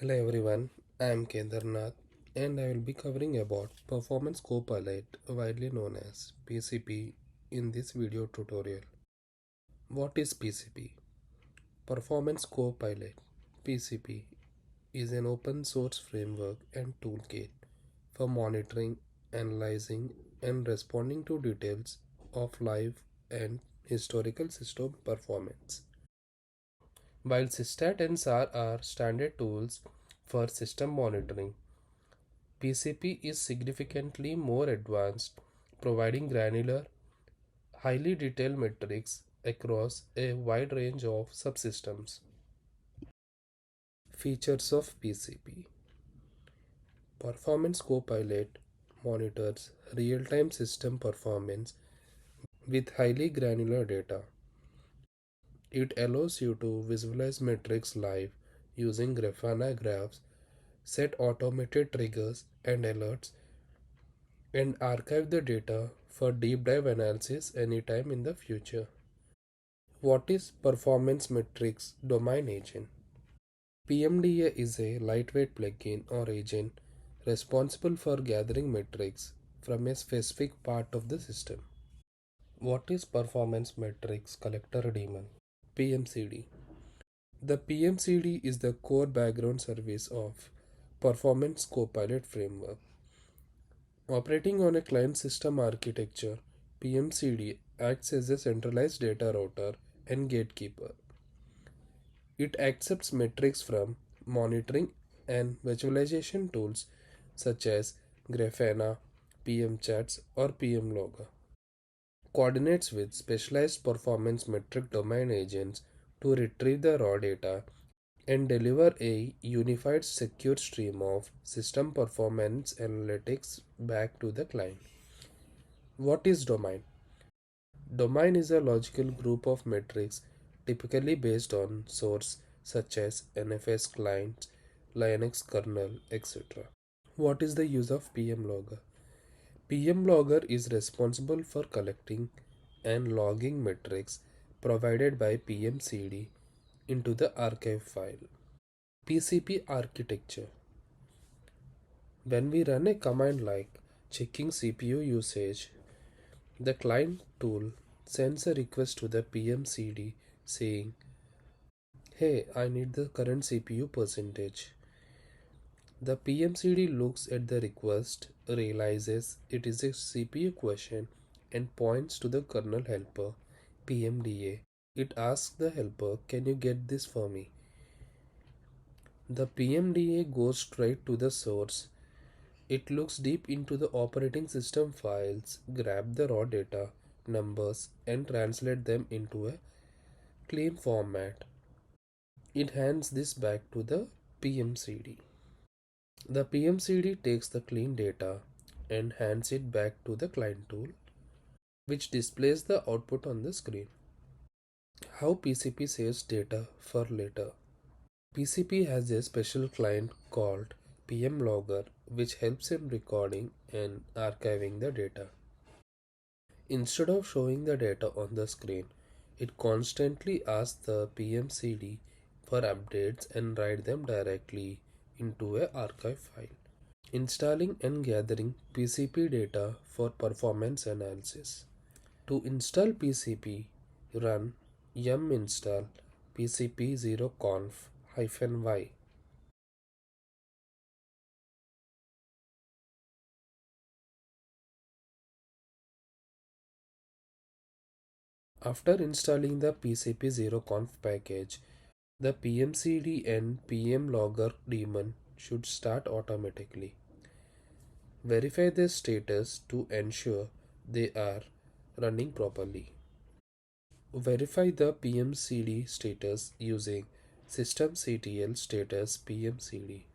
Hello everyone, I am Kendarnath and I will be covering about Performance Copilot, widely known as PCP, in this video tutorial. What is PCP? Performance Copilot PCP is an open source framework and toolkit for monitoring, analyzing, and responding to details of live and historical system performance. While Systat and SAR are standard tools for system monitoring, PCP is significantly more advanced, providing granular, highly detailed metrics across a wide range of subsystems. Features of PCP: Performance Copilot monitors real time system performance with highly granular data. It allows you to visualize metrics live using Grafana graphs, set automated triggers and alerts, and archive the data for deep dive analysis anytime in the future. What is Performance Metrics Domain Agent? PMDA is a lightweight plugin or agent responsible for gathering metrics from a specific part of the system. What is Performance Metrics Collector Daemon? PMCD. The PMCD is the core background service of Performance Copilot framework. Operating on a client system architecture, PMCD acts as a centralized data router and gatekeeper. It accepts metrics from monitoring and visualization tools such as Grafana, PMChats, or PMLogger. Coordinates with specialized performance metric domain agents to retrieve the raw data and deliver a unified secure stream of system performance analytics back to the client. What is domain? Domain is a logical group of metrics typically based on source such as NFS clients, Linux kernel, etc. What is the use of pmlogger? Pmlogger is responsible for collecting and logging metrics provided by PMCD into the archive file. PCP architecture. When we run a command like checking CPU usage, the client tool sends a request to the PMCD saying, "Hey, I need the current CPU percentage." The PMCD looks at the request, realizes it is a CPU question, and points to the kernel helper, PMDA. It asks the helper, "Can you get this for me?" The PMDA goes straight to the source. It looks deep into the operating system files, grabs the raw data, numbers, and translates them into a clean format. It hands this back to the PMCD. The PMCD takes the clean data and hands it back to the client tool, which displays the output on the screen. How PCP saves data for later. PCP has a special client called pmlogger, which helps in recording and archiving the data. Instead of showing the data on the screen, it constantly asks the PMCD for updates and write them directly into a archive file. Installing and gathering PCP data for performance analysis. To install PCP, run yum install pcp0conf-y. After installing the pcp0conf package, the PMCD and pmlogger daemon should start automatically. Verify their status to ensure they are running properly. Verify the PMCD status using systemctl status PMCD.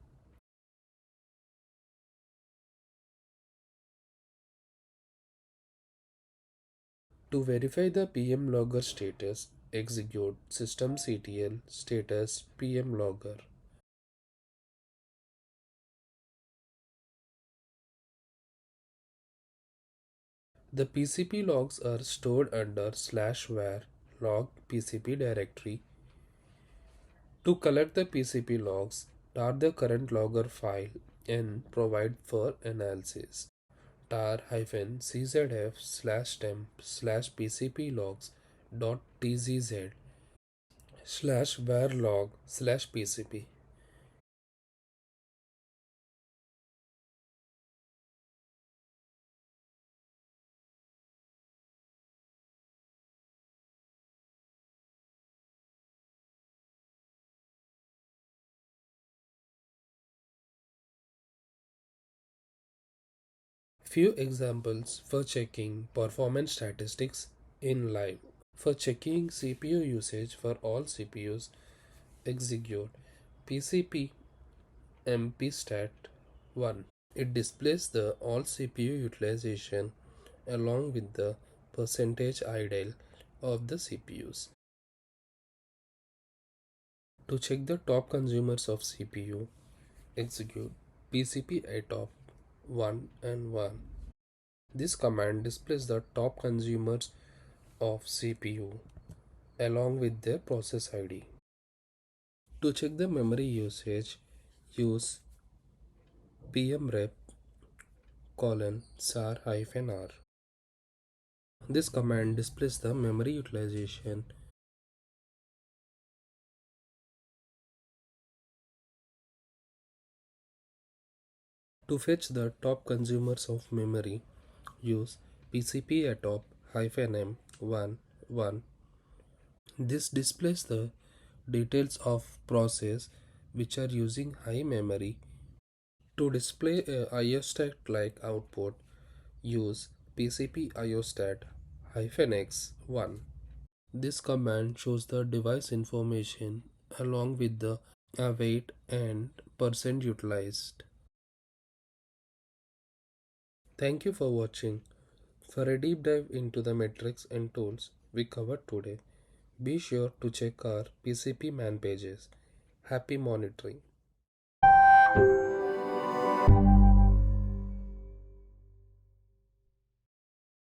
To verify the pmlogger status, execute systemctl status pmlogger. The PCP logs are stored under /var log PCP directory. To collect the PCP logs, tar the current logger file and provide for analysis. tar-czf slash temp slash pcp logs dot tzz slash var log slash pcp. Few examples for checking performance statistics in live. For checking CPU usage for all CPUs, execute PCP mpstat 1. It displays the all CPU utilization along with the percentage idle of the CPUs. To check the top consumers of CPU, execute PCP atop 1 and 1. This command displays the top consumers of CPU along with their process ID. To check the memory usage, use pmrep colon sar hyphen r. This command displays the memory utilization. To fetch the top consumers of memory, use pcp atop hyphen m 1 1. This displays the details of process which are using high memory. To display a iostat like output, use pcp iostat -x 1. This command shows the device information along with the await and percent utilized. Thank you for watching. For a deep dive into the metrics and tools we covered today, be sure to check our PCP man pages. Happy monitoring!